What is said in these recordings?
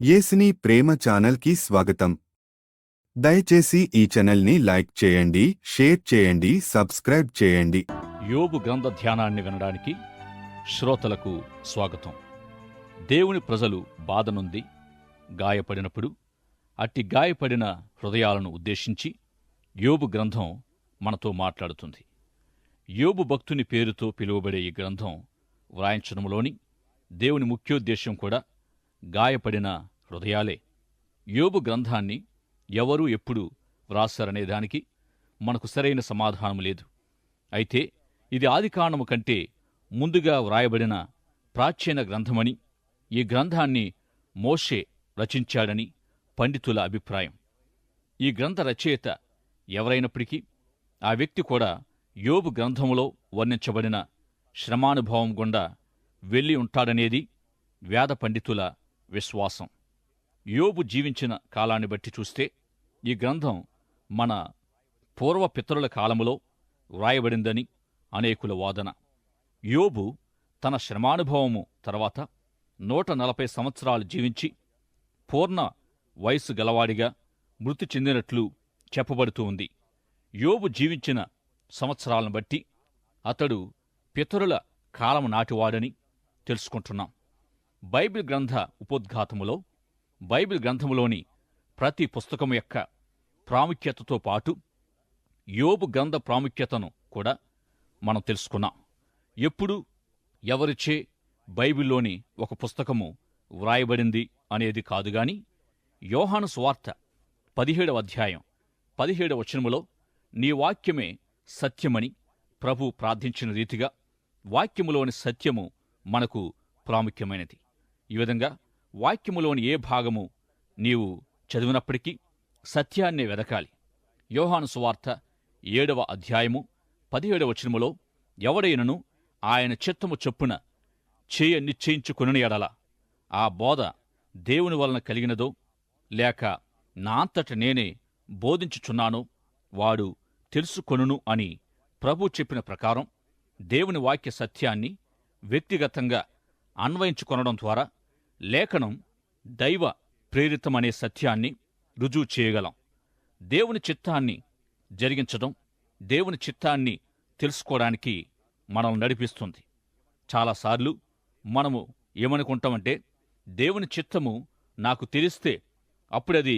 యేసుని ప్రేమ ఛానల్కి స్వాగతం. దయచేసి ఈ ఛానల్ని లైక్ చేయండి, షేర్ చేయండి, సబ్స్క్రైబ్ చేయండి. యోబు గ్రంథ ధ్యానాన్ని వినడానికి శ్రోతలకు స్వాగతం. దేవుని ప్రజలు బాధ నుండి గాయపడినప్పుడు అట్టి గాయపడిన హృదయాలను ఉద్దేశించి యోబు గ్రంథం మనతో మాట్లాడుతుంది. యోబు భక్తుని పేరుతో పిలువబడే ఈ గ్రంథం వ్రాయించడంలోని దేవుని ముఖ్యోద్దేశం కూడా గాయపడిన హృదయాలే. యోబు గ్రంథాన్ని ఎవరూ ఎప్పుడు వ్రాసారనే దానికి మనకు సరైన సమాధానం లేదు. అయితే ఇది ఆదికాండము కంటే ముందుగా వ్రాయబడిన ప్రాచీన గ్రంథమని, ఈ గ్రంథాన్ని మోషే రచించాడని పండితుల అభిప్రాయం. ఈ గ్రంథ రచయిత ఎవరైనప్పటికీ ఆ వ్యక్తి కూడా యోబు గ్రంథములో వర్ణించబడిన శ్రమానుభవం గుండా వెళ్ళి ఉంటాడనేది వేద పండితుల విశ్వాసం. యోబు జీవించిన కాలాన్ని బట్టి చూస్తే ఈ గ్రంథం మన పూర్వ పితరుల కాలములో వ్రాయబడిందని అనేకుల వాదన. యోబు తన శ్రమానుభవము తర్వాత 140 సంవత్సరాలు జీవించి పూర్ణ వయస్సు గలవాడిగా మృతి చెందినట్లు చెప్పబడుతూ ఉంది. యోబు జీవించిన సంవత్సరాలను బట్టి అతడు పితరుల కాలము నాటివాడని తెలుసుకుంటున్నాం. బైబిల్ గ్రంథ ఉపోద్ఘాతములో బైబిల్ గ్రంథములోని ప్రతి పుస్తకము యొక్క ప్రాముఖ్యతతో పాటు యోబు గ్రంథ ప్రాముఖ్యతను కూడా మనం తెలుసుకున్నాం. ఎప్పుడు ఎవరిచే బైబిల్లోని ఒక పుస్తకము వ్రాయబడింది అనేది కాదుగాని, యోహాను సువార్త 17వ అధ్యాయం 17వ వచనములో నీ వాక్యమే సత్యమని ప్రభు ప్రార్థించిన రీతిగా వాక్యములోని సత్యము మనకు ప్రాముఖ్యమైనది. ఈ విధంగా వాక్యములోని ఏ భాగము నీవు చదివినప్పటికీ సత్యాన్నే వెదకాలి. యోహాను సువార్త 7వ అధ్యాయము 17వ వచనములో ఎవడైనను ఆయన చిత్తము చొప్పున చేయ నిశ్చయించుకొనిన ఎడల ఆ బోధ దేవుని వలన కలిగినదో లేక నా అంతట నేనే బోధించుచున్నానో వాడు తెలుసుకొనును అని ప్రభు చెప్పిన ప్రకారం దేవుని వాక్య సత్యాన్ని వ్యక్తిగతంగా అన్వయించుకొనడం ద్వారా లేఖనం దైవ ప్రేరితమనే సత్యాన్ని రుజువు చేయగలం. దేవుని చిత్తాన్ని జరిగించడం, దేవుని చిత్తాన్ని తెలుసుకోవడానికి మనం నడిపిస్తుంది. చాలాసార్లు మనము ఏమనుకుంటామంటే, దేవుని చిత్తము నాకు తెలిస్తే అప్పుడది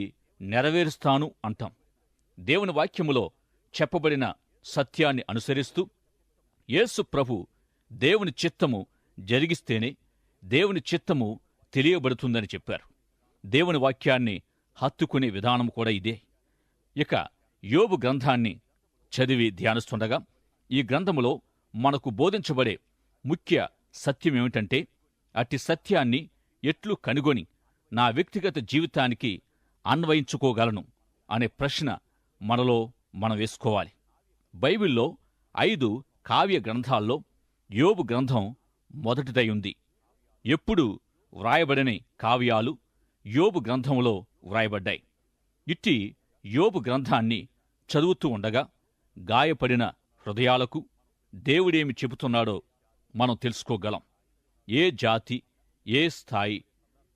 నెరవేరుస్తాను అంటాం. దేవుని వాక్యములో చెప్పబడిన సత్యాన్ని అనుసరిస్తూ యేసు ప్రభు దేవుని చిత్తము జరిగిస్తేనే దేవుని చిత్తము తెలియబడుతుందని చెప్పారు. దేవుని వాక్యాన్ని హత్తుకునే విధానం కూడా ఇదే. ఇక యోబు గ్రంథాన్ని చదివి ధ్యానిస్తుండగా ఈ గ్రంథములో మనకు బోధించబడే ముఖ్య సత్యమేమిటంటే, అట్టి సత్యాన్ని ఎట్లు కనుగొని నా వ్యక్తిగత జీవితానికి అన్వయించుకోగలను అనే ప్రశ్న మనలో మనం వేసుకోవాలి. బైబిల్లో 5 కావ్య గ్రంథాల్లో యోబు గ్రంథం మొదటిదై ఉంది. ఎప్పుడు వ్రాయబడని కావ్యాలు యోబు గ్రంథంలో వ్రాయబడ్డాయి. ఇట్టి యోబు గ్రంథాన్ని చదువుతూ ఉండగా గాయపడిన హృదయాలకు దేవుడేమి చెబుతున్నాడో మనం తెలుసుకోగలం. ఏ జాతి, ఏ స్థాయి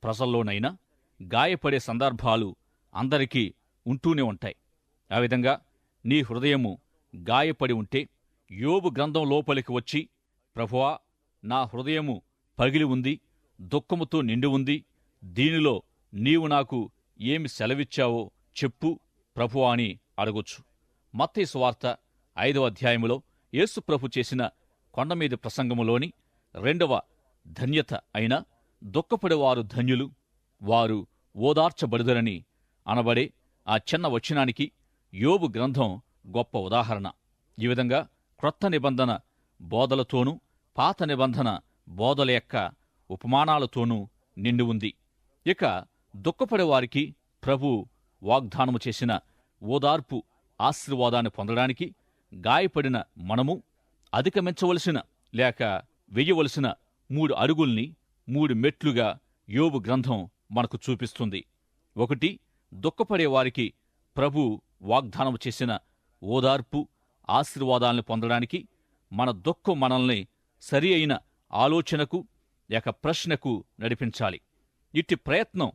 ప్రజల్లోనైనా గాయపడే సందర్భాలు అందరికీ ఉంటూనే ఉంటాయి. ఆ విధంగా నీ హృదయము గాయపడి ఉంటే యోబు గ్రంథం లోపలికి వచ్చి, ప్రభువా, నా హృదయము పగిలి ఉంది, దుఃఖముతో నిండి ఉంది, దీనిలో నీవు నాకు ఏమి సెలవిచ్చావో చెప్పు ప్రభువా అని అడగొచ్చు. మత్తయి సువార్త 5వ అధ్యాయములో యేసు ప్రభు చేసిన కొండమీది ప్రసంగములోని 2వ ధన్యత అయిన దుఃఖపడేవారు ధన్యులు, వారు ఓదార్చబడుదరని అనబడే ఆ చిన్న వచనానికి యోబు గ్రంథం గొప్ప ఉదాహరణ. ఈ విధంగా క్రొత్త నిబంధన బోధలతోనూ పాత నిబంధన బోధల యొక్క ఉపమానాలతోనూ నిండి ఉంది. ఇక దుఃఖపడేవారికి ప్రభు వాగ్దానము చేసిన ఓదార్పు ఆశీర్వాదాన్ని పొందడానికి గాయపడిన మనము అధిగమించవలసిన లేక వెయ్యవలసిన 3 అడుగుల్ని 3 మెట్లుగా యోబు గ్రంథం మనకు చూపిస్తుంది. 1, దుఃఖపడేవారికి ప్రభు వాగ్దానము చేసిన ఓదార్పు ఆశీర్వాదాలను పొందడానికి మన దుఃఖం మనల్ని సరి అయిన ఆలోచనకు లేక ప్రశ్నకు నడిపించాలి. ఇట్టి ప్రయత్నం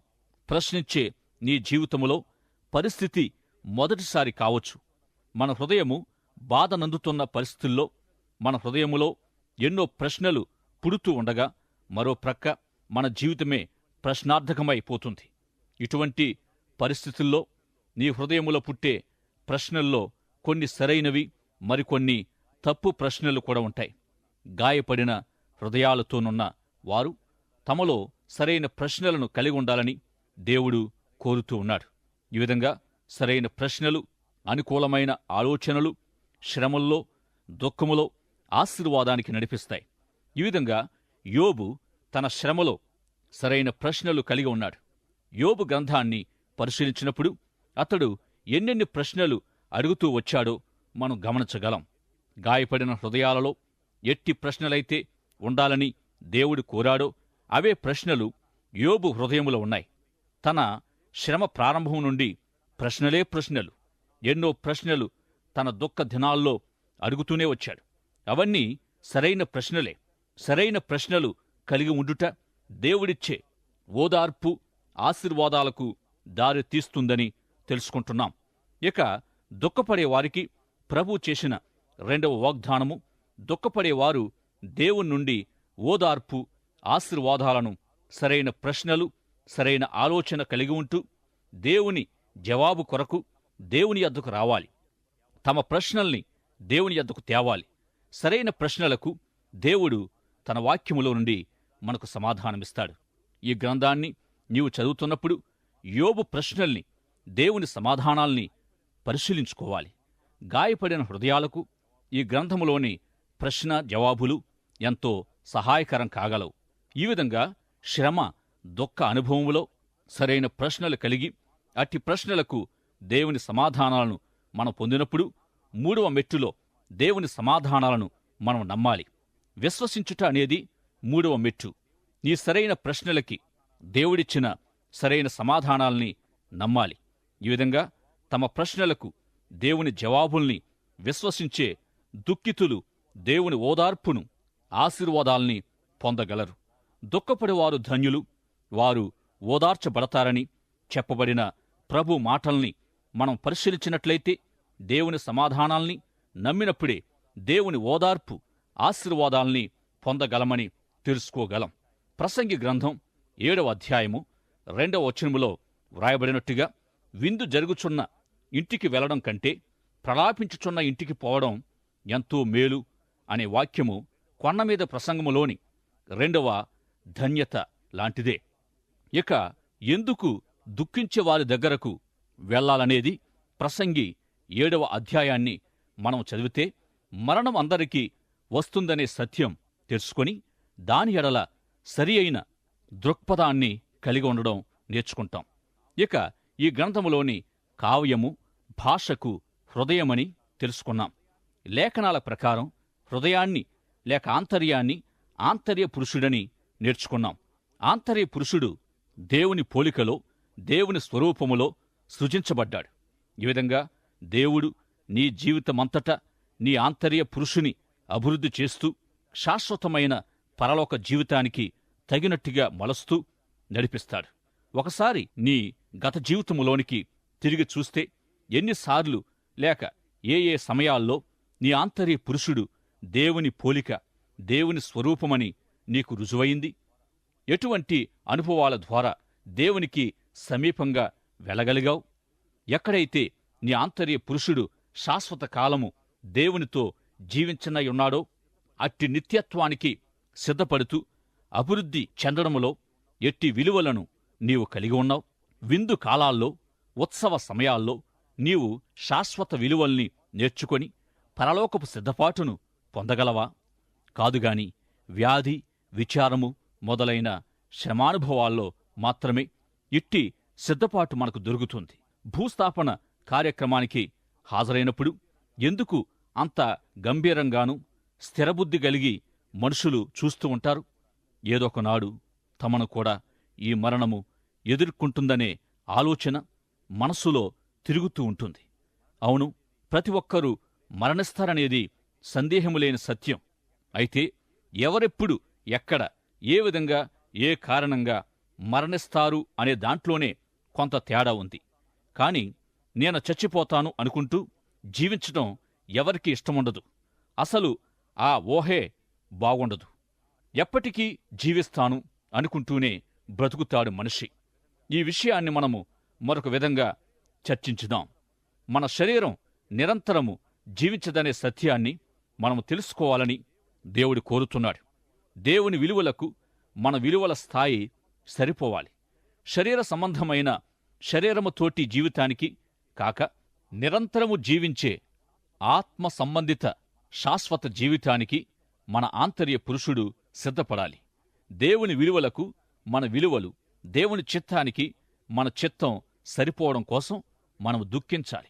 ప్రశ్నించే నీ జీవితములో పరిస్థితి మొదటిసారి కావచ్చు. మన హృదయము బాధనందుతున్న పరిస్థితుల్లో మన హృదయములో ఎన్నో ప్రశ్నలు పుడుతూ ఉండగా మరో ప్రక్క మన జీవితమే ప్రశ్నార్థకమైపోతుంది. ఇటువంటి పరిస్థితుల్లో నీ హృదయములో పుట్టే ప్రశ్నల్లో కొన్ని సరైనవి, మరికొన్ని తప్పు ప్రశ్నలు కూడా ఉంటాయి. గాయపడిన హృదయాలతోనున్న వారు తమలో సరైన ప్రశ్నలను కలిగి ఉండాలని దేవుడు కోరుతూ ఉన్నాడు. ఈ విధంగా సరైన ప్రశ్నలు, అనుకూలమైన ఆలోచనలు శ్రమల్లో, దుఃఖములో ఆశీర్వాదానికి నడిపిస్తాయి. ఈ విధంగా యోబు తన శ్రమలో సరైన ప్రశ్నలు కలిగి ఉన్నాడు. యోబు గ్రంథాన్ని పరిశీలించినప్పుడు అతడు ఎన్నెన్ని ప్రశ్నలు అడుగుతూ వచ్చాడో మనం గమనించగలం. గాయపడిన హృదయాలలో ఎట్టి ప్రశ్నలైతే ఉండాలని దేవుడు కోరాడో అవే ప్రశ్నలు యోబు హృదయములో ఉన్నాయి. తన శ్రమ ప్రారంభం నుండి ప్రశ్నలే ప్రశ్నలు, ఎన్నో ప్రశ్నలు తన దుఃఖ దినాల్లో అడుగుతూనే వచ్చాడు. అవన్నీ సరైన ప్రశ్నలే. సరైన ప్రశ్నలు కలిగి ఉండుట దేవుడిచ్చే ఓదార్పు, ఆశీర్వాదాలకు దారి తీస్తుందని తెలుసుకుంటున్నాం. ఇక దుఃఖపడే వారికి ప్రభు చేసిన రెండవ వాగ్దానము, దుఃఖపడేవారు దేవుని నుండి ఓదార్పు, ఆశీర్వాదాలను, సరైన ప్రశ్నలు, సరైన ఆలోచన కలిగి ఉంటూ దేవుని జవాబు కొరకు దేవుని యొద్దకు రావాలి. తమ ప్రశ్నల్ని దేవుని యొద్దకు తేవాలి. సరైన ప్రశ్నలకు దేవుడు తన వాక్యములో నుండి మనకు సమాధానమిస్తాడు. ఈ గ్రంథాన్ని నీవు చదువుతున్నప్పుడు యోబు ప్రశ్నల్ని, దేవుని సమాధానాల్ని పరిశీలించుకోవాలి. గాయపడిన హృదయాలకు ఈ గ్రంథములోని ప్రశ్న జవాబులు ఎంతో సహాయకరం కాగలవు. ఈ విధంగా శ్రమ, దుఃఖ అనుభవములో సరైన ప్రశ్నలు కలిగి అట్టి ప్రశ్నలకు దేవుని సమాధానాలను మనం పొందినప్పుడు మూడవ మెట్టులో దేవుని సమాధానాలను మనం నమ్మాలి. విశ్వసించుట అనేది మూడవ మెట్టు. నీ సరైన ప్రశ్నలకి దేవుడిచ్చిన సరైన సమాధానాల్ని నమ్మాలి. ఈ విధంగా తమ ప్రశ్నలకు దేవుని జవాబుల్ని విశ్వసించే దుఃఖితులు దేవుని ఓదార్పును, ఆశీర్వాదాల్ని పొందగలరు. దుఃఖపడివారు ధన్యులు, వారు ఓదార్చబడతారని చెప్పబడిన ప్రభు మాటల్ని మనం పరిశీలించినట్లయితే దేవుని సమాధానాల్ని నమ్మినప్పుడే దేవుని ఓదార్పు, ఆశీర్వాదాల్ని పొందగలమని తెలుసుకోగలం. ప్రసంగి గ్రంథం 7వ అధ్యాయము 2వ వచనములో వ్రాయబడినట్టుగా, విందు జరుగుచున్న ఇంటికి వెళ్లడం కంటే ప్రలాపించుచున్న ఇంటికి పోవడం ఎంతో మేలు అనే వాక్యము కొండమీద ప్రసంగములోని 2వ ధన్యత లాంటిదే. ఇక ఎందుకు దుఃఖించేవారి దగ్గరకు వెళ్లాలనేది ప్రసంగి 7వ అధ్యాయాన్ని మనం చదివితే మరణం అందరికీ వస్తుందనే సత్యం తెలుసుకొని దాని ఎడల సరి అయిన దృక్పథాన్ని కలిగి ఉండడం నేర్చుకుంటాం. ఇక ఈ గ్రంథములోని కావ్యము, భాషకు హృదయమని తెలుసుకున్నాం. లేఖనాల ప్రకారం హృదయాన్ని లేక ఆంతర్యాన్ని ఆంతర్య పురుషుడని నేర్చుకున్నాం. ఆంతర్య పురుషుడు దేవుని పోలికలో, దేవుని స్వరూపములో సృజించబడ్డాడు. ఈ విధంగా దేవుడు నీ జీవితమంతటా నీ ఆంతర్య పురుషుని అభివృద్ధి చేస్తూ శాశ్వతమైన పరలోక జీవితానికి తగినట్టుగా మలస్తూ నడిపిస్తాడు. ఒకసారి నీ గత జీవితములోనికి తిరిగి చూస్తే ఎన్నిసార్లు లేక ఏ ఏ సమయాల్లో నీ ఆంతర్య పురుషుడు దేవుని పోలిక, దేవుని స్వరూపమని నీకు రుజువైంది? ఎటువంటి అనుభవాల ద్వారా దేవునికి సమీపంగా వెళ్ళగలిగావు? ఎక్కడైతే నీ ఆంతర్య పురుషుడు శాశ్వత కాలము దేవునితో జీవించనయున్నాడో అట్టి నిత్యత్వానికి సిద్ధపడుతూ అభివృద్ధి చెందడములో ఎట్టి విలువలను నీవు కలిగి ఉన్నావు. విందు కాలాల్లో, ఉత్సవ సమయాల్లో నీవు శాశ్వత విలువల్ని నేర్చుకొని పరలోకపు సిద్ధపాటును పొందగలవా? కాదుగాని వ్యాధి, విచారము మొదలైన శ్రమానుభవాల్లో మాత్రమే ఇట్టి సిద్ధపాటు మనకు దొరుకుతుంది. భూస్థాపన కార్యక్రమానికి హాజరైనప్పుడు ఎందుకు అంత గంభీరంగానూ స్థిరబుద్ధి కలిగి మనుషులు చూస్తూ ఉంటారు? ఏదొకనాడు తమను కూడా ఈ మరణము ఎదుర్కొంటుందనే ఆలోచన మనస్సులో తిరుగుతూ ఉంటుంది. అవును, ప్రతి ఒక్కరూ మరణిస్తారనేది సందేహములేని సత్యం. అయితే ఎవరెప్పుడు, ఎక్కడ, ఏ విధంగా, ఏ కారణంగా మరణిస్తారు అనే దాంట్లోనే కొంత తేడా ఉంది. కాని నేను చచ్చిపోతాను అనుకుంటూ జీవించడం ఎవరికీ ఇష్టముండదు. అసలు ఆ ఊహే బాగుండదు. ఎప్పటికీ జీవిస్తాను అనుకుంటూనే బ్రతుకుతాడు మనిషి. ఈ విషయాన్ని మనము మరొక విధంగా చర్చించుదాం. మన శరీరం నిరంతరము జీవించదనే సత్యాన్ని మనము తెలుసుకోవాలని దేవుడు కోరుతున్నాడు. దేవుని విలువలకు మన విలువల స్థాయి సరిపోవాలి. శరీర సంబంధమైన శరీరముతోటి జీవితానికి కాక నిరంతరము జీవించే ఆత్మ సంబంధిత శాశ్వత జీవితానికి మన ఆంతర్య పురుషుడు సిద్ధపడాలి. దేవుని విలువలకు మన విలువలు, దేవుని చిత్తానికి మన చిత్తం సరిపోవడం కోసం మనము దుఃఖించాలి.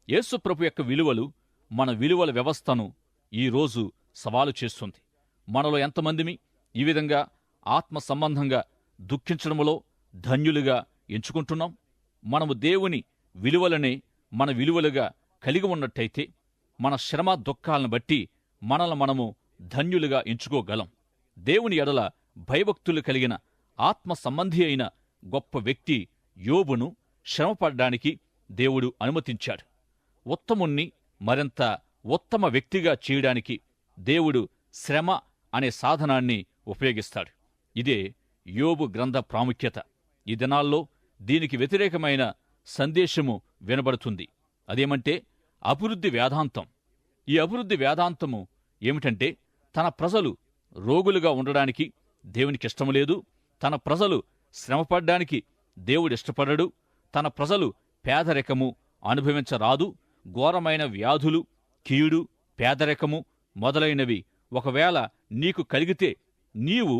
యేసుప్రభు యొక్క విలువలు మన విలువల వ్యవస్థను ఈరోజు సవాలు చేస్తుంది. మనలో ఎంతమందిమి ఈ విధంగా ఆత్మ సంబంధంగా దుఃఖించడంలో ధన్యులుగా ఎంచుకుంటున్నాం? మనము దేవుని విలువలనే మన విలువలుగా కలిగి ఉన్నట్టయితే మన శ్రమ దుఃఖాలను బట్టి మనల్ని మనము ధన్యులుగా ఎంచుకోగలం. దేవుని ఎడల భయభక్తులు కలిగిన ఆత్మ సంబంధి అయిన గొప్ప వ్యక్తి యోబును శ్రమపడ్డానికి దేవుడు అనుమతించాడు. ఉత్తముణ్ణి మరింత ఉత్తమ వ్యక్తిగా చేయడానికి దేవుడు శ్రమ అనే సాధనాన్ని ఉపయోగిస్తాడు. ఇదే యోబు గ్రంథ ప్రాముఖ్యత. ఈ దినాల్లో దీనికి వ్యతిరేకమైన సందేశము వినబడుతుంది. అదేమంటే అభివృద్ధి వేదాంతం. ఈ అభివృద్ధి వేదాంతము ఏమిటంటే, తన ప్రజలు రోగులుగా ఉండడానికి దేవునికిష్టము లేదు, తన ప్రజలు శ్రమపడ్డానికి దేవుడిష్టపడడు, తన ప్రజలు పేదరికము అనుభవించరాదు, ఘోరమైన వ్యాధులు, కీడు, పేదరికము మొదలైనవి ఒకవేళ నీకు కలిగితే నీవు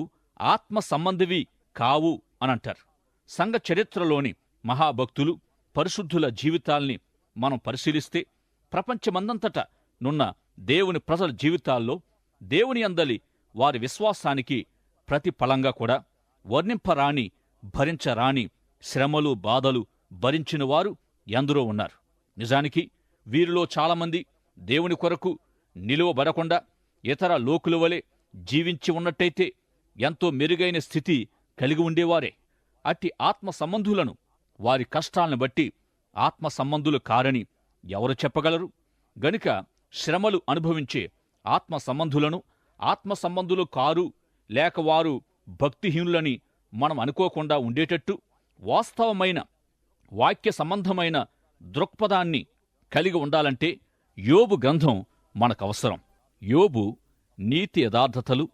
ఆత్మ సంబంధివి కావు అనంటారు. సంఘ చరిత్రలోని మహాభక్తులు, పరిశుద్ధుల జీవితాల్ని మనం పరిశీలిస్తే ప్రపంచమందంతటా నున్న దేవుని ప్రజల జీవితాల్లో దేవుని అందలి వారి విశ్వాసానికి ప్రతిఫలంగా కూడా వర్ణింపరాని, భరించరాని శ్రమలు, బాధలు భరించిన వారు ఎందరో ఉన్నారు. నిజానికి వీరిలో చాలామంది దేవుని కొరకు నిలువబడకుండా ఇతర లోకుల వలె జీవించి ఉన్నట్టయితే ఎంతో మెరుగైన స్థితి కలిగి ఉండేవారే. అట్టి ఆత్మ సంబంధులను వారి కష్టాలను బట్టి ఆత్మ సంబంధులు కారని ఎవరు చెప్పగలరు? గనుక శ్రమలు అనుభవించే ఆత్మ సంబంధులను ఆత్మ సంబంధులు కారు లేక వారు భక్తిహీనులని మనం అనుకోకుండా ఉండేటట్టు వాస్తవమైన వాక్య సంబంధమైన దృక్పథాన్ని కలిగి ఉండాలంటే యోబు గ్రంథం మనకవసరం. యోబు నీతి యథార్థతలు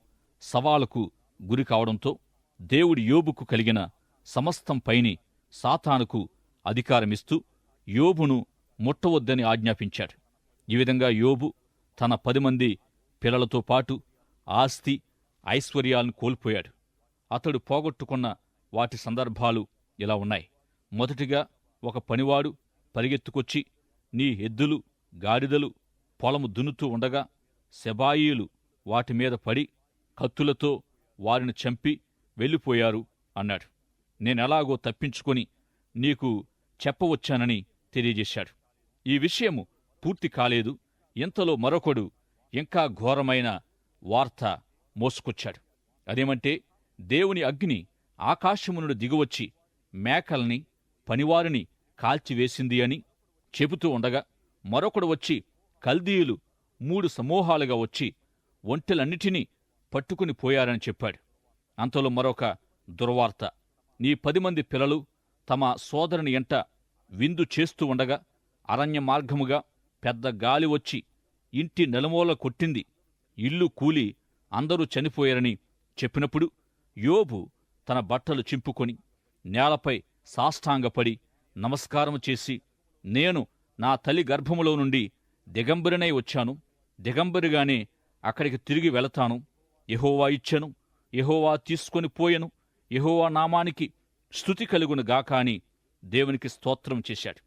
సవాలుకు గురి కావడంతో దేవుడి యోబుకు కలిగిన సమస్తం పైని సాతానుకు అధికారమిస్తూ యోబును ముట్టవద్దని ఆజ్ఞాపించాడు. ఈ విధంగా యోబు తన 10 మంది పిల్లలతో పాటు ఆస్తి ఐశ్వర్యాలను కోల్పోయాడు. అతడు పోగొట్టుకున్న వాటి సందర్భాలు ఇలా ఉన్నాయి. మొదటిగా ఒక పనివాడు పరిగెత్తుకొచ్చి నీ ఎద్దులు, గాడిదలు పొలము దున్నుతూ ఉండగా సెబాయీలు వాటిమీద పడి కత్తులతో వారిని చంపి వెళ్ళిపోయారు అన్నాడు. నేనెలాగో తప్పించుకొని నీకు చెప్పవచ్చానని తెలియజేశాడు. ఈ విషయము పూర్తి కాలేదు. ఇంతలో మరొకడు ఇంకా ఘోరమైన వార్త మోసుకొచ్చాడు. అదేమంటే దేవుని అగ్ని ఆకాశము నుండి దిగువచ్చి మేకల్ని, పనివారిని కాల్చివేసింది అని చెబుతూ ఉండగా మరొకడు వచ్చి కల్దీయులు 3 సమూహాలుగా వచ్చి ఒంటెలన్నిటినీ పట్టుకుని పోయారని చెప్పాడు. అంతలో మరొక దుర్వార్త, నీ 10 మంది పిల్లలు తమ సోదరుని ఎంట విందు చేస్తూ ఉండగా అరణ్య మార్గముగా పెద్ద గాలి వచ్చి ఇంటి నెలమూల కొట్టింది, ఇల్లు కూలి అందరూ చనిపోయారని చెప్పినప్పుడు యోబు తన బట్టలు చింపుకొని నేలపై సాష్టాంగపడి నమస్కారము చేసి, నేను నా తల్లి గర్భములో నుండి దిగంబరినై వచ్చాను, దిగంబరిగానే అక్కడికి తిరిగి వెళతాను. యెహోవా ఇచ్చెను, యెహోవా తీసుకొని పోయెను, యెహోవా నామానికి స్తుతి కలుగును గాక అని దేవునికి స్తోత్రం చేశాడు.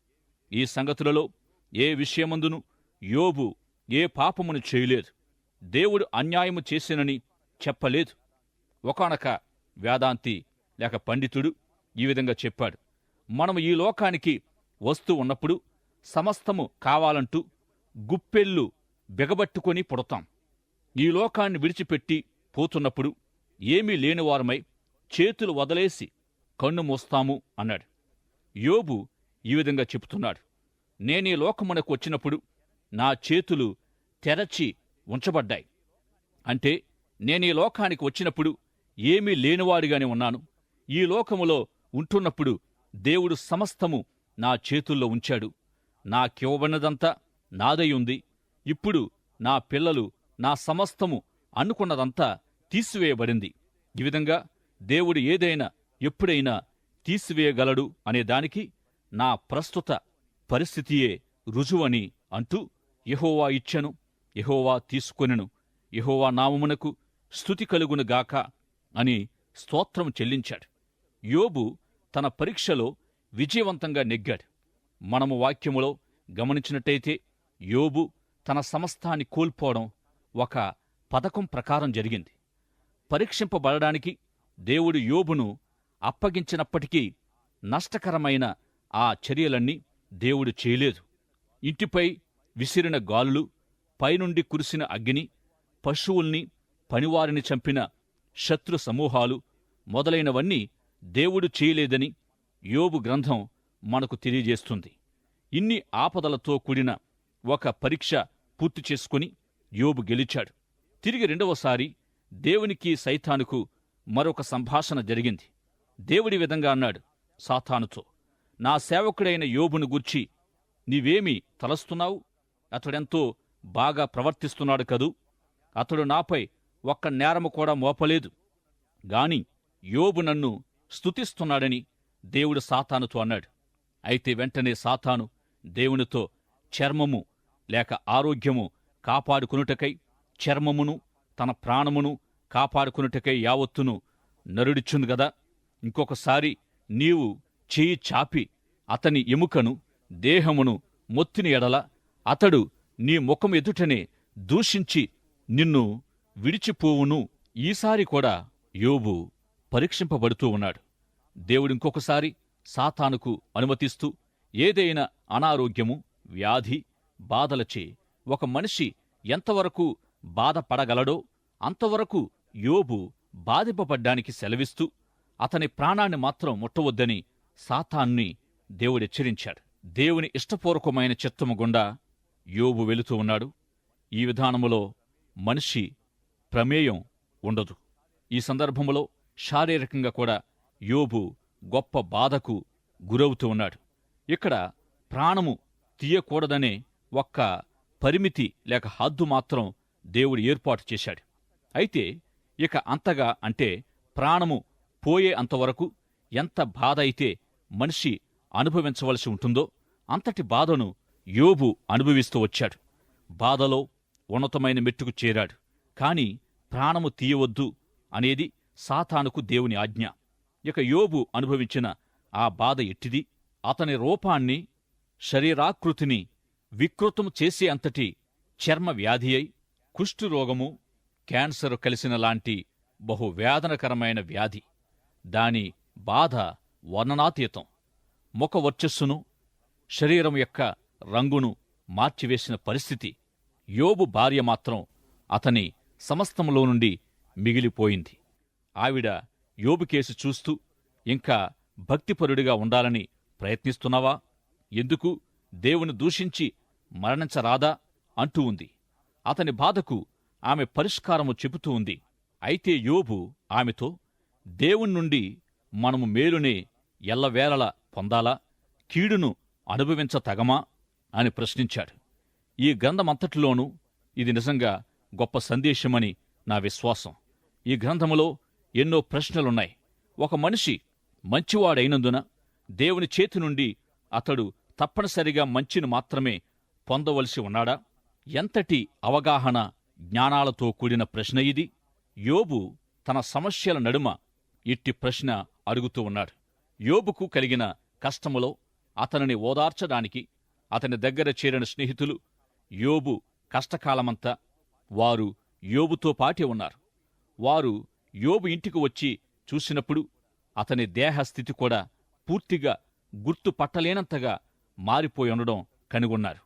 ఈ సంగతులలో ఏ విషయమందును యోబు ఏ పాపమును చేయలేదు, దేవుడు అన్యాయము చేసినని చెప్పలేదు. ఒకానొక వేదాంతి లేక పండితుడు ఈ విధంగా చెప్పాడు, మనము ఈ లోకానికి వస్తూ ఉన్నప్పుడు సమస్తము కావాలంటూ గుప్పెళ్ళు బిగబట్టుకొని పుడతాం. ఈ లోకాన్ని విడిచిపెట్టి పోతున్నప్పుడు ఏమీ లేనివారమై చేతులు వదలేసి కన్ను మూస్తాము అన్నాడు. యోబు ఈ విధంగా చెబుతున్నాడు. నేనీ లోకమునకు వచ్చినప్పుడు నా చేతులు తెరచి ఉంచబడ్డాయి. అంటే నేనీ లోకానికి వచ్చినప్పుడు ఏమీ లేనివాడిగానే ఉన్నాను. ఈ లోకములో ఉంటున్నప్పుడు దేవుడు సమస్తము నా చేతుల్లో ఉంచాడు. నాకివ్వబడినదంతా నాదై ఉంది. ఇప్పుడు నా పిల్లలు, నా సమస్తము అనుకున్నదంతా తీసివేయబడింది. ఈ విధంగా దేవుడు ఏదైనా ఎప్పుడైనా తీసివేయగలడు అనే దానికి నా ప్రస్తుత పరిస్థితియే రుజువని అంటూ యెహోవా ఇచ్చెను, యెహోవా తీసుకొనెను, యెహోవా నామమునకు స్తుతి కలుగునుగాక అని స్తోత్రం చెల్లించాడు. యోబు తన పరీక్షలో విజయవంతంగా నెగ్గాడు. మనము వాక్యములో గమనించినట్టయితే యోబు తన సమస్తాన్ని కోల్పోవడం ఒక పథకం ప్రకారం జరిగింది. పరీక్షింపబడడానికి దేవుడు యోబును అప్పగించినప్పటికీ నష్టకరమైన ఆ చర్యలన్నీ దేవుడు చేయలేదు. ఇంటిపై విసిరిన గాలులు, పైనుండి కురిసిన అగ్ని, పశువుల్ని, పనివారిని చంపిన శత్రు సమూహాలు మొదలైనవన్నీ దేవుడు చేయలేదని యోబు గ్రంథం మనకు తెలియజేస్తుంది. ఇన్ని ఆపదలతో కూడిన ఒక పరీక్ష పూర్తి చేసుకుని యోబు గెలిచాడు. తిరిగి రెండవసారి దేవునికి సైతానుకు మరొక సంభాషణ జరిగింది. దేవుడి విధంగా అన్నాడు సాతానుతో, నా సేవకుడైన యోబును గూర్చి నీవేమి తలస్తున్నావు? అతడెంతో బాగా ప్రవర్తిస్తున్నాడు కదూ. అతడు నాపై ఒక్క నేరము కూడా మోపలేదు గాని యోబు నన్ను స్తుతిస్తున్నాడని దేవుడు సాతానుతో అన్నాడు. అయితే వెంటనే సాతాను దేవునితో చర్మము లేక ఆరోగ్యము కాపాడుకొనుటకై, చర్మమును తన ప్రాణమును కాపాడుకొనుటకై యావత్తును నరుడిచ్చును గదా. ఇంకొకసారి నీవు చేయి చాపి అతని ఎముకను, దేహమును మొత్తిన ఎడల అతడు నీ ముఖం ఎదుటనే దూషించి నిన్ను విడిచిపోవును. ఈసారి కూడా యోబు పరీక్షింపబడుతూ ఉన్నాడు. దేవుడింకొకసారి సాతానుకు అనుమతిస్తూ ఏదైనా అనారోగ్యము, వ్యాధి, బాధలచే ఒక మనిషి ఎంతవరకు బాధపడగలడో అంతవరకు యోబు బాధింపబడ్డానికి సెలవిస్తూ అతని ప్రాణాన్ని మాత్రం ముట్టవద్దని సాతాన్ని దేవుడెచ్చరించాడు. దేవుని ఇష్టపూర్వకమైన చిత్తము గుండా యోబు వెళుతూ ఉన్నాడు. ఈ విధానములో మనిషి ప్రమేయం ఉండదు. ఈ సందర్భములో శారీరకంగా కూడా యోబు గొప్ప బాధకు గురవుతూ ఉన్నాడు. ఇక్కడ ప్రాణము తీయకూడదనే ఒక్క పరిమితి లేక హద్దు మాత్రం దేవుడు ఏర్పాటు చేశాడు. అయితే ఇక అంతగా అంటే ప్రాణము పోయే అంతవరకు ఎంత బాధ అయితే మనిషి అనుభవించవలసి ఉంటుందో అంతటి బాధను యోబు అనుభవిస్తూ వచ్చాడు. బాధలో ఉన్నతమైన మెట్టుకు చేరాడు. కాని ప్రాణము తీయవద్దు అనేది సాతానుకు దేవుని ఆజ్ఞ. ఇక యోబు అనుభవించిన ఆ బాధ ఎట్టిది? అతని రూపాన్ని, శరీరాకృతిని వికృతము చేసే అంతటి చర్మ వ్యాధి అయి, కుష్ఠురోగము, క్యాన్సరు కలిసిన లాంటి బహువేదనకరమైన వ్యాధి. దాని బాధ వర్ణనాతీతం. ముఖ వర్చస్సును, శరీరం యొక్క రంగును మార్చివేసిన పరిస్థితి. యోబు భార్య మాత్రం అతని సమస్తములో నుండి మిగిలిపోయింది. ఆవిడ యోబు కేసు చూస్తూ, ఇంకా భక్తిపరుడిగా ఉండాలని ప్రయత్నిస్తున్నావా? ఎందుకు దేవుని దూషించి మరణించరాదా అంటూ ఉంది. అతని బాధకు ఆమె పరిష్కారము చెబుతూ ఉంది. అయితే యోబు ఆమెతో, దేవుని నుండి మనము మేలునే ఎల్లవేళలా పొందాలా, కీడును అనుభవించతగమా అని ప్రశ్నించాడు. ఈ గ్రంథమంతటిలోనూ ఇది నిజంగా గొప్ప సందేశమని నా విశ్వాసం. ఈ గ్రంథములో ఎన్నో ప్రశ్నలున్నాయి. ఒక మనిషి మంచివాడైనందున దేవుని చేతి నుండి అతడు తప్పనిసరిగా మంచిని మాత్రమే పొందవలసి ఉన్నాడా? ఎంతటి అవగాహన, జ్ఞానాలతో కూడిన ప్రశ్న ఇది! యోబు తన సమస్యల నడుమ ఇట్టి ప్రశ్న అడుగుతూ ఉన్నాడు. యోబుకు కలిగిన కష్టములో అతనిని ఓదార్చడానికి అతని దగ్గర చేరిన స్నేహితులు యోబు కష్టకాలమంతా వారు యోబుతో పాటే ఉన్నారు. వారు యోబు ఇంటికి వచ్చి చూసినప్పుడు అతని దేహస్థితి కూడా పూర్తిగా గుర్తుపట్టలేనంతగా మారిపోయి ఉండడం కనుగొన్నారు.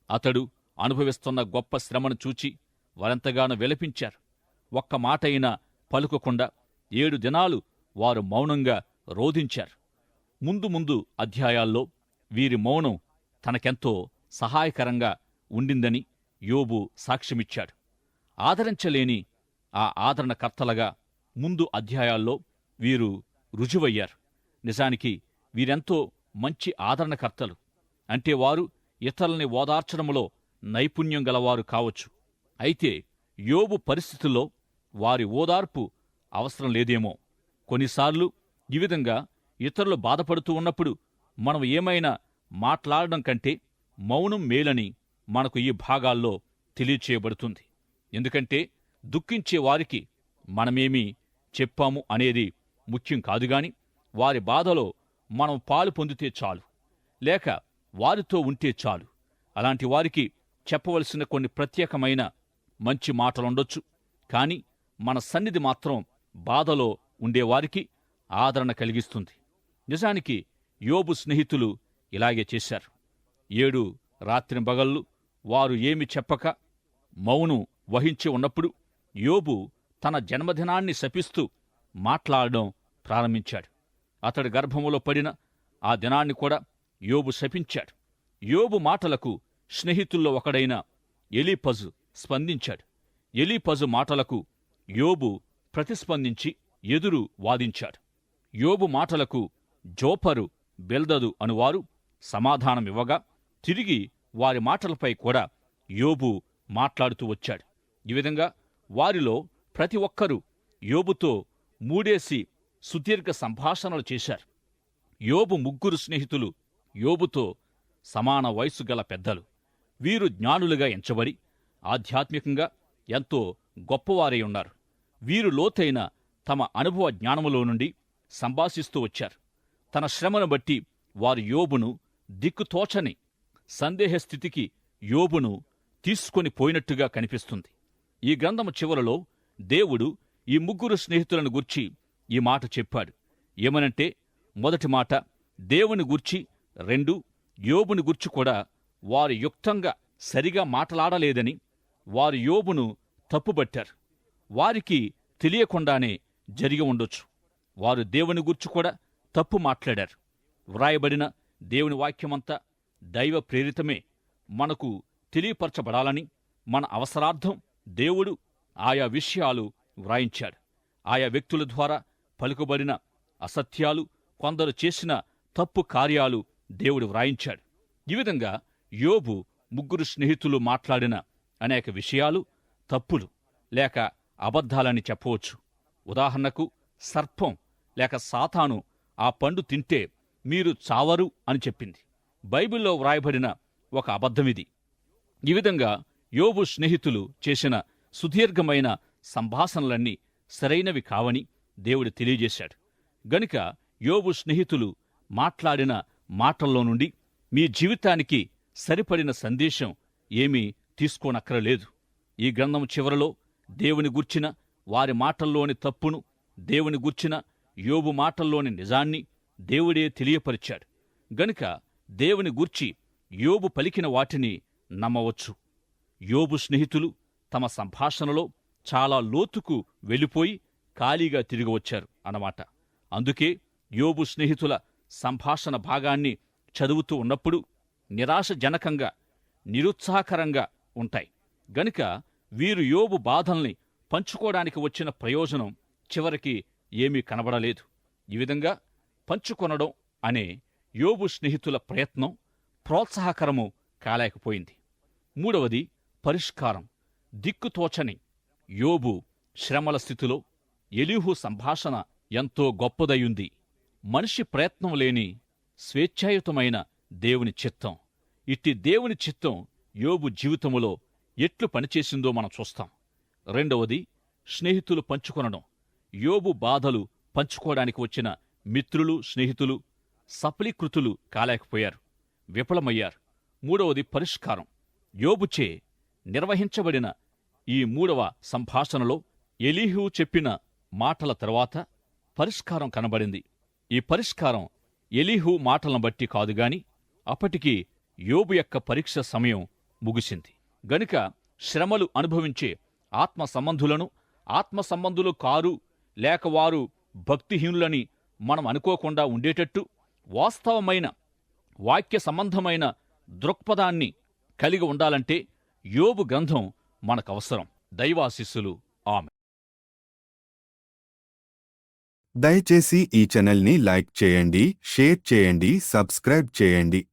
అతడు అనుభవిస్తున్న గొప్ప శ్రమను చూచి వారెంతగానో విలపించారు. ఒక్క మాటైనా పలుకకుండా 7 దినాలు వారు మౌనంగా రోధించారు. ముందు ముందు అధ్యాయాల్లో వీరి మౌనం తనకెంతో సహాయకరంగా ఉండిందని యోబు సాక్ష్యమిచ్చాడు. ఆదరించలేని ఆ ఆదరణకర్తలుగా ముందు అధ్యాయాల్లో వీరు రుజువయ్యారు. నిజానికి వీరెంతో మంచి ఆదరణకర్తలు. అంటే వారు ఇతరుల్ని ఓదార్చడంలో నైపుణ్యం గలవారు కావచ్చు. అయితే యోబు పరిస్థితుల్లో వారి ఓదార్పు అవసరం లేదేమో. కొన్నిసార్లు ఈ విధంగా ఇతరులు బాధపడుతూ ఉన్నప్పుడు మనం ఏమైనా మాట్లాడడం కంటే మౌనం మేలని మనకు ఈ భాగాల్లో తెలియచేయబడుతుంది. ఎందుకంటే దుఃఖించే వారికి మనమేమీ చెప్పాము అనేది ముఖ్యం కాదుగాని వారి బాధలో మనం పాలు పొందితే చాలు, లేక వారితో ఉంటే చాలు. అలాంటి వారికి చెప్పవలసిన కొన్ని ప్రత్యేకమైన మంచి మాటలుండొచ్చు. కాని మన సన్నిధి మాత్రం బాధలో ఉండేవారికి ఆదరణ కలిగిస్తుంది. నిజానికి యోబు స్నేహితులు ఇలాగే చేశారు. 7 రాత్రింబగళ్ళు వారు ఏమి చెప్పక మౌనం వహించి ఉన్నప్పుడు యోబు తన జన్మదినాన్ని శపిస్తూ మాట్లాడడం ప్రారంభించాడు. అతడి గర్భములో పడిన ఆ దినాన్ని కూడా యోబు శపించాడు. యోబు మాటలకు స్నేహితుల్లో ఒకడైన ఎలీఫజు స్పందించాడు. ఎలీఫజు మాటలకు యోబు ప్రతిస్పందించి ఎదురు వాదించాడు. యోబు మాటలకు జోఫరు, బెల్దదు అనువారు సమాధానమివ్వగా తిరిగి వారి మాటలపై కూడా యోబు మాట్లాడుతూ వచ్చాడు. ఈ విధంగా వారిలో ప్రతి ఒక్కరూ యోబుతో మూడేసి సుదీర్ఘ సంభాషణలు చేశారు. యోబు 3 స్నేహితులు యోబుతో సమాన వయస్సు గల పెద్దలు. వీరు జ్ఞానులుగా ఎంచబడి ఆధ్యాత్మికంగా ఎంతో గొప్పవారై ఉన్నారు. వీరు లోతైన తమ అనుభవ జ్ఞానములో నుండి సంభాషిస్తూ వచ్చారు. తన శ్రమను బట్టి వారు యోబును దిక్కుతోచని సందేహస్థితికి యోబును తీసుకొని పోయినట్టుగా కనిపిస్తుంది. ఈ గ్రంథము చివరలో దేవుడు ఈ 3 స్నేహితులను గూర్చి ఈ మాట చెప్పాడు. ఏమనంటే, మొదటి మాట దేవుని గూర్చి, 2 యోబుని గూర్చి కూడా వారు యుక్తంగా సరిగా మాట్లాడలేదని వారు యోబును తప్పుబట్టారు. వారికి తెలియకుండానే జరిగి ఉండొచ్చు. వారు దేవుని గూర్చి కూడా తప్పు మాట్లాడారు. వ్రాయబడిన దేవుని వాక్యమంతా దైవ ప్రేరితమే మనకు తెలియపరచబడాలని మన అవసరార్థం దేవుడు ఆయా విషయాలు వ్రాయించాడు. ఆయా వ్యక్తుల ద్వారా పలుకుబడిన అసత్యాలు, కొందరు చేసిన తప్పు కార్యాలు దేవుడు వ్రాయించాడు. ఈ విధంగా యోబు 3 స్నేహితులు మాట్లాడిన అనేక విషయాలు తప్పులు లేక అబద్ధాలని చెప్పవచ్చు. ఉదాహరణకు, సర్పం లేక సాతాను ఆ పండు తింటే మీరు చావరు అని చెప్పింది. బైబిల్లో వ్రాయబడిన ఒక అబద్ధమిది. ఈ విధంగా యోబు స్నేహితులు చేసిన సుదీర్ఘమైన సంభాషణలన్నీ సరైనవి కావని దేవుడు తెలియజేశాడు. గనుక యోబు స్నేహితులు మాట్లాడిన మాటల్లో నుండి మీ జీవితానికి సరిపడిన సందేశం ఏమీ తీసుకోనక్కరలేదు. ఈ గ్రంథం చివరలో దేవుని గూర్చిన వారి మాటల్లోని తప్పును, దేవుని గూర్చిన యోబు మాటల్లోని నిజాన్ని దేవుడే తెలియపరిచాడు. గనుక దేవుని గూర్చి యోబు పలికిన వాటిని నమ్మవచ్చు. యోబు స్నేహితులు తమ సంభాషణలో చాలా లోతుకు వెళ్ళిపోయి ఖాళీగా తిరిగి వచ్చారు అన్నమాట. అందుకే యోబు స్నేహితుల సంభాషణ భాగాన్ని చదువుతూ ఉన్నప్పుడు నిరాశజనకంగా, నిరుత్సాహకరంగా ఉంటాయి. గనుక వీరు యోబు బాధల్ని పంచుకోవడానికి వచ్చిన ప్రయోజనం చివరికి ఏమీ కనబడలేదు. ఈ విధంగా పంచుకొనడం అనే యోబు స్నేహితుల ప్రయత్నం ప్రోత్సాహకరము కాలేకపోయింది. 3వది పరిష్కారం. దిక్కుతోచని యోబు శ్రమల స్థితిలో ఎలీహు సంభాషణ ఎంతో గొప్పదయుంది. మనిషి ప్రయత్నం లేని స్వేచ్ఛాయుతమైన దేవుని చిత్తం. ఇట్టి దేవుని చిత్తం యోబు జీవితములో ఎట్లు పనిచేసిందో మనం చూస్తాం. 2వది స్నేహితులు పంచుకొనడం. యోబు బాధలు పంచుకోవడానికి వచ్చిన మిత్రులు, స్నేహితులు సఫలీకృతులు కాలేకపోయారు, విఫలమయ్యారు. 3వది పరిష్కారం. యోబుచే నిర్వహించబడిన ఈ 3వ సంభాషణలో ఎలీహు చెప్పిన మాటల తరువాత పరిష్కారం కనబడింది. ఈ పరిష్కారం ఎలీహు మాటలను బట్టి కాదుగాని అప్పటికి యోబు యొక్క పరీక్ష సమయం ముగిసింది. గనుక శ్రమలు అనుభవించే ఆత్మ సంబంధులను ఆత్మ సంబంధులు కారు లేక వారు భక్తిహీనులని మనం అనుకోకుండా ఉండేటట్టు వాస్తవమైన వాక్య సంబంధమైన దృక్పథాన్ని కలిగి ఉండాలంటే యోబు గ్రంథం మనకవసరం. దైవాశీస్సులు. ఆమె. దయచేసి ఈ ఛానల్ని లైక్ చేయండి, షేర్ చేయండి, సబ్స్క్రైబ్ చేయండి.